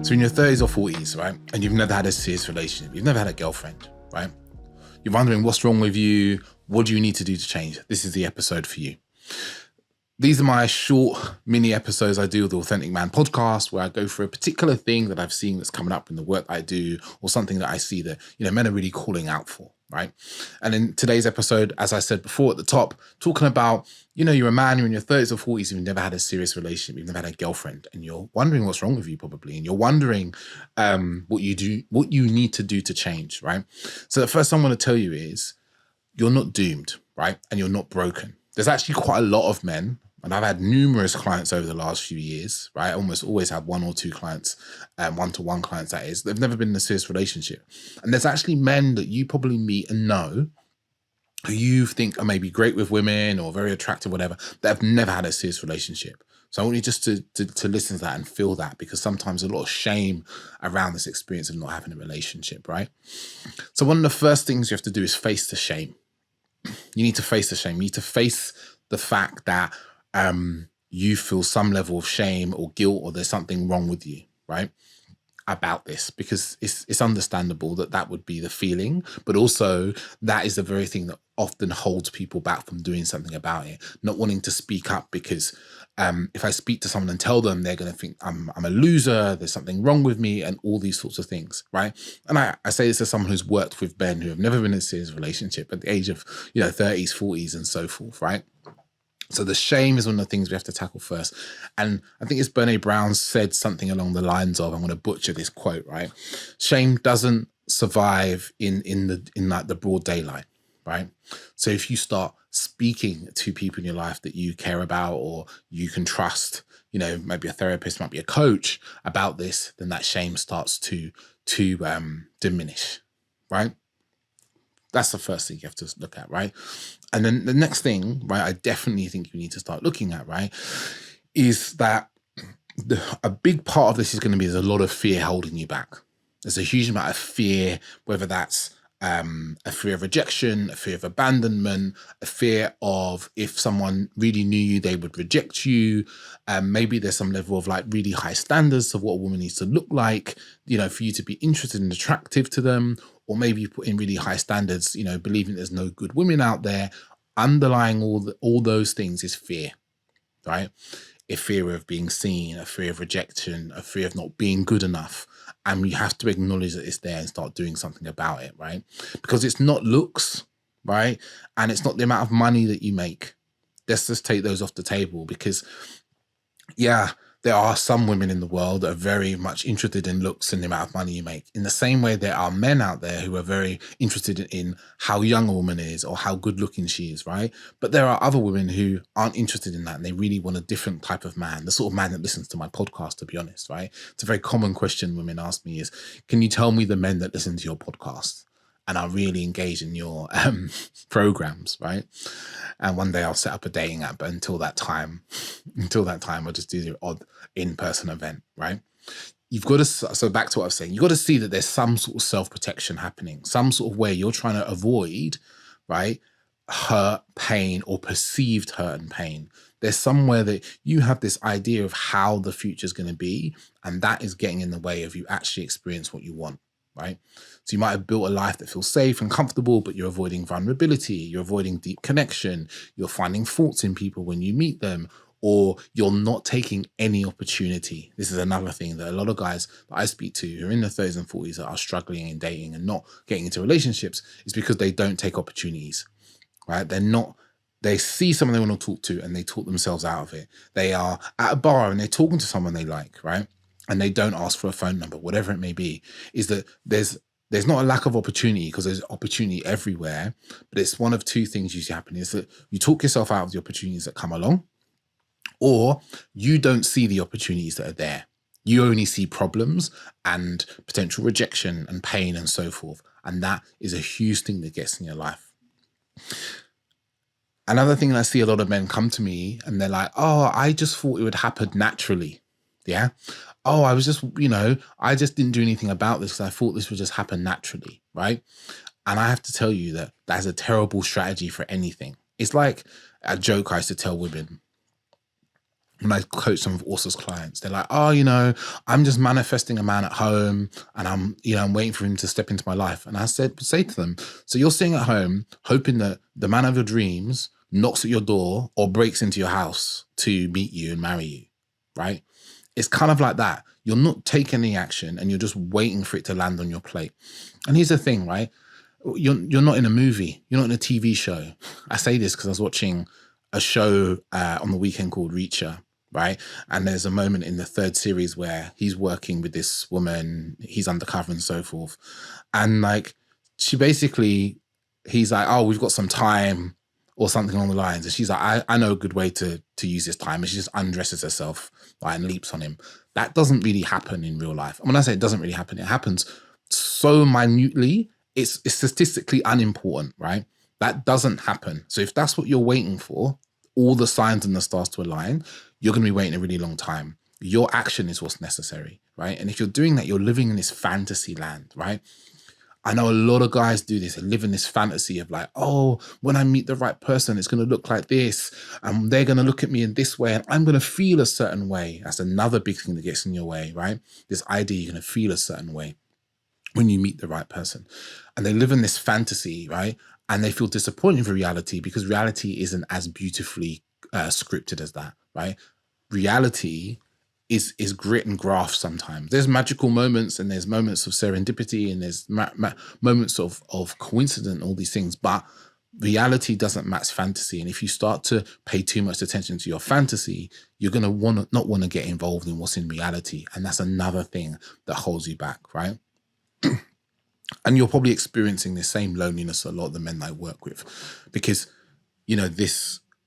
So in your 30s or 40s, right, and you've never had a serious relationship, you've never had a girlfriend, right? You're wondering what's wrong with you, what do you need to do to change? This is the episode for you. These are my short mini episodes I do with the Authentic Man podcast, where I go through a particular thing that I've seen that's coming up in the work I do, or something that I see that, men are really calling out for, right? And in today's episode, as I said before at the top, talking about, you're a man, you're in your 30s or 40s, you've never had a serious relationship, you've never had a girlfriend, and you're wondering what's wrong with you probably, and you're wondering what you need to do to change, right? So the first thing I'm going to tell you is you're not doomed, right? And you're not broken. There's actually quite a lot of men, and I've had numerous clients over the last few years, right? I almost always have one or two clients, one-to-one clients that is. They've never been in a serious relationship. And there's actually men that you probably meet and know who you think are maybe great with women or very attractive, whatever, that have never had a serious relationship. So I want you just to listen to that and feel that, because sometimes there's a lot of shame around this experience of not having a relationship, right? So one of the first things you have to do is face the shame. You need to face the shame. You need to face the fact that you feel some level of shame or guilt, or there's something wrong with you, right? About this, because it's understandable that would be the feeling, but also that is the very thing that often holds people back from doing something about it, not wanting to speak up, because if I speak to someone and tell them, they're going to think I'm a loser, there's something wrong with me, and all these sorts of things, right? And I say this as someone who's worked with men who have never been in a serious relationship at the age of 30s, 40s, and so forth, right? So the shame is one of the things we have to tackle first. And I think it's Brene Brown said something along the lines of, I'm going to butcher this quote, right? Shame doesn't survive in like the broad daylight, right? So if you start speaking to people in your life that you care about or you can trust, maybe a therapist, might be a coach about this, then that shame starts to diminish, right? That's the first thing you have to look at, right? And then the next thing, right, I definitely think you need to start looking at, right, is that a big part of this is going to be, there's a lot of fear holding you back. There's a huge amount of fear, whether that's a fear of rejection, a fear of abandonment, a fear of if someone really knew you, they would reject you. Maybe there's some level of like really high standards of what a woman needs to look like, for you to be interested and attractive to them. Or maybe you put in really high standards, believing there's no good women out there. Underlying all those things is fear, right? A fear of being seen, a fear of rejection, a fear of not being good enough. And you have to acknowledge that it's there and start doing something about it, right? Because it's not looks, right? And it's not the amount of money that you make. Let's just take those off the table, because, yeah, there are some women in the world that are very much interested in looks and the amount of money you make. In the same way, there are men out there who are very interested in how young a woman is or how good looking she is, right? But there are other women who aren't interested in that, and they really want a different type of man, the sort of man that listens to my podcast, to be honest, right? It's a very common question women ask me is, can you tell me the men that listen to your podcast and are really engaged in your programs, right? And one day I'll set up a dating app, but until that time, I'll just do the odd in-person event, right? You've got to, so back to what I was saying, you've got to see that there's some sort of self-protection happening, some sort of way you're trying to avoid, right, hurt, pain, or perceived hurt and pain. There's somewhere that you have this idea of how the future is going to be, and that is getting in the way of you actually experience what you want, right? So you might have built a life that feels safe and comfortable, but you're avoiding vulnerability, you're avoiding deep connection, you're finding faults in people when you meet them, or you're not taking any opportunity. This is another thing that a lot of guys that I speak to who are in their 30s and 40s that are struggling in dating and not getting into relationships is because they don't take opportunities, right? They see someone they want to talk to and they talk themselves out of it. They are at a bar and they're talking to someone they like, right? And they don't ask for a phone number, whatever it may be. Is that there's not a lack of opportunity, because there's opportunity everywhere, but it's one of two things usually happen, is that you talk yourself out of the opportunities that come along, or you don't see the opportunities that are there. You only see problems and potential rejection and pain and so forth. And that is a huge thing that gets in your life. Another thing, I see a lot of men come to me and they're like, oh, I just thought it would happen naturally. Yeah. Oh, I was just, I just didn't do anything about this because I thought this would just happen naturally, right? And I have to tell you that that's a terrible strategy for anything. It's like a joke I used to tell women. when I coach some of Orsa's clients, they're like, oh, you know, I'm just manifesting a man at home and I'm waiting for him to step into my life. And I say to them, so you're sitting at home hoping that the man of your dreams knocks at your door or breaks into your house to meet you and marry you, right? It's kind of like that. You're not taking any action and you're just waiting for it to land on your plate. And here's the thing, right? You're not in a movie. You're not in a TV show. I say this because I was watching a show on the weekend called Reacher, right? And there's a moment in the third series where he's working with this woman, he's undercover and so forth. And like, he's like, oh, we've got some time or something along the lines. And she's like, I know a good way to use this time. And she just undresses herself, right, and leaps on him. That doesn't really happen in real life. And when I say it doesn't really happen, it happens so minutely, it's statistically unimportant, right? That doesn't happen. So if that's what you're waiting for, all the signs and the stars to align, you're going to be waiting a really long time. Your action is what's necessary, right? And if you're doing that, you're living in this fantasy land, right? I know a lot of guys do this and live in this fantasy of like, oh, when I meet the right person, it's going to look like this, and they're going to look at me in this way, and I'm going to feel a certain way. That's another big thing that gets in your way, right? This idea you're going to feel a certain way when you meet the right person. And they live in this fantasy, right? And they feel disappointed for reality because reality isn't as beautifully scripted as that, right? Reality is grit and graft sometimes. There's magical moments and there's moments of serendipity and there's moments of coincidence, all these things, but reality doesn't match fantasy. And if you start to pay too much attention to your fantasy, you're going to not want to get involved in what's in reality. And that's another thing that holds you back, right? And you're probably experiencing the same loneliness a lot of the men I work with, because, you know,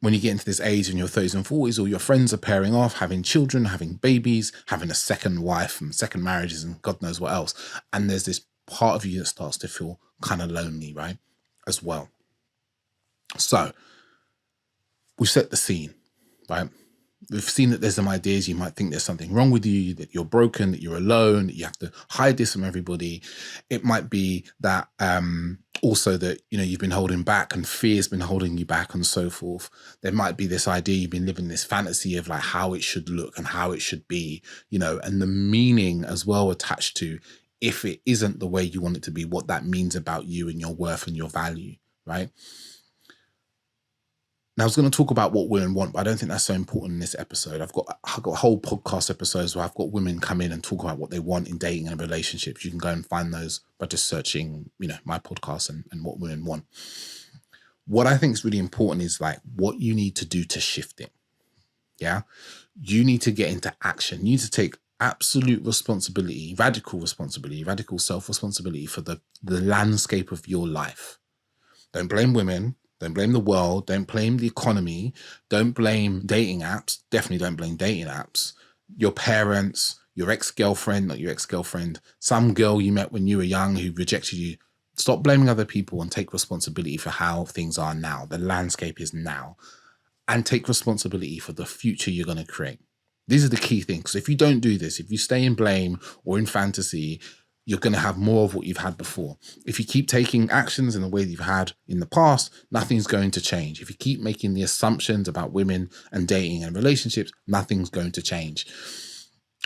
when you get into this age in your 30s and 40s, all your friends are pairing off, having children, having babies, having a second wife and second marriages and God knows what else. And there's this part of you that starts to feel kind of lonely, right? As well. So we've set the scene, right? We've seen that there's some ideas. You might think there's something wrong with you, that you're broken, that you're alone, that you have to hide this from everybody. It might be that also that, you know, you've been holding back and fear's been holding you back and so forth. There might be this idea you've been living this fantasy of like how it should look and how it should be, you know, and the meaning as well attached to if it isn't the way you want it to be, what that means about you and your worth and your value, right? Now, I was going to talk about what women want, but I don't think that's so important in this episode. I've got whole podcast episodes where I've got women come in and talk about what they want in dating and relationships. You can go and find those by just searching, you know, my podcast and what women want. What I think is really important is like what you need to do to shift it. Yeah. You need to get into action. You need to take absolute responsibility, radical self-responsibility for the landscape of your life. Don't blame women. Don't blame the world. Don't blame the economy. Don't blame dating apps. Definitely don't blame dating apps. Your parents, your ex-girlfriend, not your ex-girlfriend, some girl you met when you were young who rejected you. Stop blaming other people and take responsibility for how things are now. The landscape is now. And take responsibility for the future you're going to create. These are the key things. If you don't do this, if you stay in blame or in fantasy, you're going to have more of what you've had before. If you keep taking actions in the way that you've had in the past, nothing's going to change. If you keep making the assumptions about women and dating and relationships, nothing's going to change.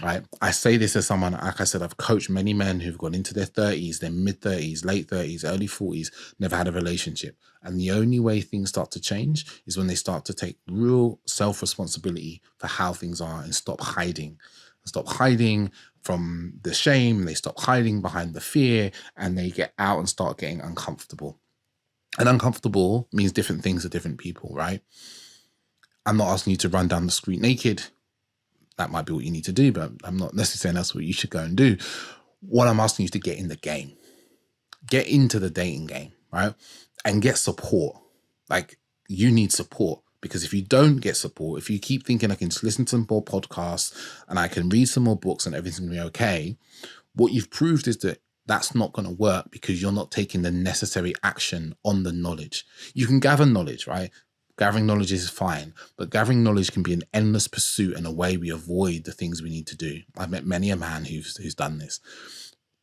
Right? I say this as someone, like I said, I've coached many men who've gone into their 30s, their mid-30s, late 30s, early 40s, never had a relationship. And the only way things start to change is when they start to take real self-responsibility for how things are and stop hiding. Stop hiding from the shame, they stop hiding behind the fear, and they get out and start getting uncomfortable. And uncomfortable means different things to different people, right? I'm not asking you to run down the street naked. That might be what you need to do, but I'm not necessarily saying that's what you should go and do. What I'm asking you is to get in the game. Get into the dating game, right? And get support. Like, you need support. Because if you don't get support, if you keep thinking I can just listen to some more podcasts and I can read some more books and everything's going to be okay, what you've proved is that that's not going to work because you're not taking the necessary action on the knowledge. You can gather knowledge, right? Gathering knowledge is fine, but gathering knowledge can be an endless pursuit and a way we avoid the things we need to do. I've met many a man who's done this.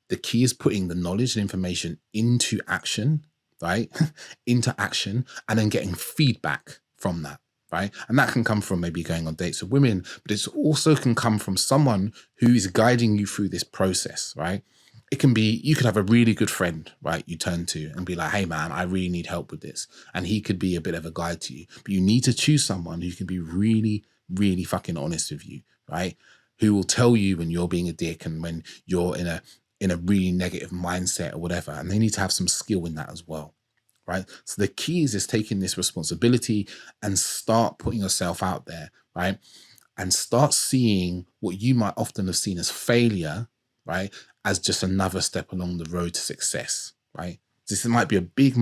The key is putting the knowledge and information into action, right? Into action, and then getting feedback from that. right? And that can come from maybe going on dates with women, but it also can come from someone who is guiding you through this process, right? It can be, you could have a really good friend, right? You turn to and be like, hey man, I really need help with this. And he could be a bit of a guide to you, but you need to choose someone who can be really, really fucking honest with you, right? Who will tell you when you're being a dick and when you're in a really negative mindset or whatever. And they need to have some skill in that as well. Right. So the key is taking this responsibility and start putting yourself out there, right? And start seeing what you might often have seen as failure, right? As just another step along the road to success, right? This might be a big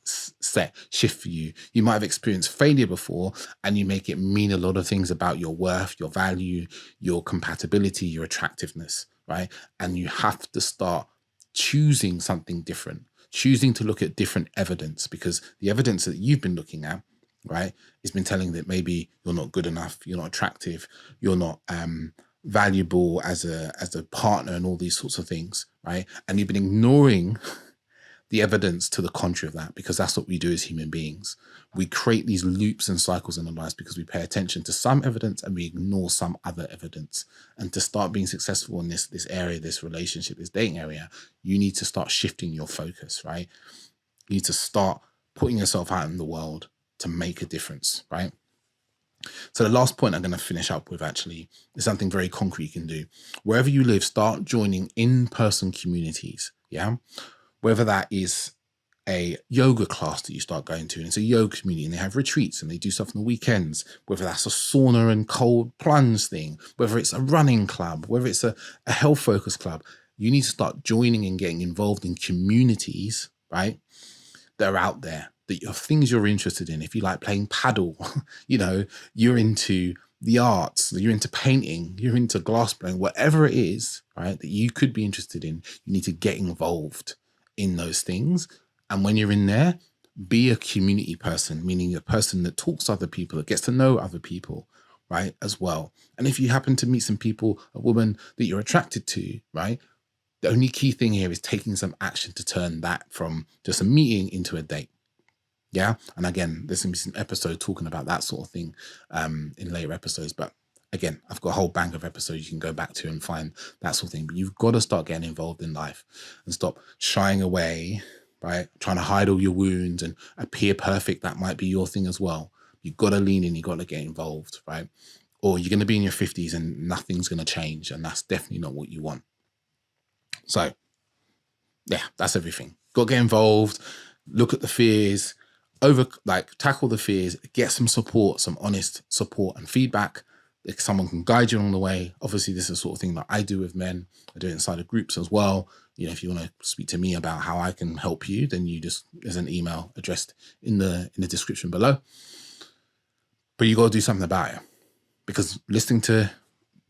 set shift for you. You might have experienced failure before and you make it mean a lot of things about your worth, your value, your compatibility, your attractiveness, right? And you have to start choosing something different, choosing to look at different evidence, because the evidence that you've been looking at, right, has been telling that maybe you're not good enough, you're not attractive, you're not valuable as a partner and all these sorts of things, right? And you've been ignoring the evidence to the contrary of that, because that's what we do as human beings. We create these loops and cycles in our lives because we pay attention to some evidence and we ignore some other evidence. And to start being successful in this area, this relationship, this dating area, you need to start shifting your focus, right? You need to start putting yourself out in the world to make a difference, right? So the last point I'm going to finish up with actually is something very concrete you can do. Wherever you live, start joining in-person communities, yeah? Whether that is a yoga class that you start going to, and it's a yoga community and they have retreats and they do stuff on the weekends, whether that's a sauna and cold plunge thing, whether it's a running club, whether it's a health focus club, you need to start joining and getting involved in communities, right, that are out there, that are things you're interested in. If you like playing paddle, you know, you're into the arts, you're into painting, you're into glass blowing, whatever it is, right, that you could be interested in, you need to get involved in those things. And when you're in there, be a community person, meaning a person that talks to other people, that gets to know other people, right, as well. And if you happen to meet some people, a woman that you're attracted to, right, the only key thing here is taking some action to turn that from just a meeting into a date. Yeah. And again, there's going to be some episode talking about that sort of thing in later episodes. But again, I've got a whole bank of episodes you can go back to and find that sort of thing. But you've got to start getting involved in life and stop shying away, right? Trying to hide all your wounds and appear perfect. That might be your thing as well. You've got to lean in. You've got to get involved, right? Or you're going to be in your 50s and nothing's going to change. And that's definitely not what you want. So yeah, that's everything. Got to get involved, look at the fears, tackle the fears, get some support, some honest support and feedback. If someone can guide you along the way. Obviously, this is the sort of thing that I do with men. I do it inside of groups as well. You know, if you want to speak to me about how I can help you, then there's an email addressed in the description below. But you got to do something about it, because listening to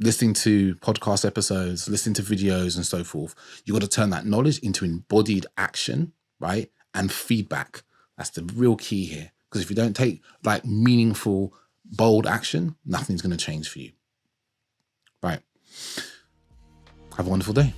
podcast episodes, listening to videos and so forth, you got to turn that knowledge into embodied action, right? And feedback. That's the real key here. Because if you don't take like meaningful, bold action, nothing's going to change for you. Right. Have a wonderful day.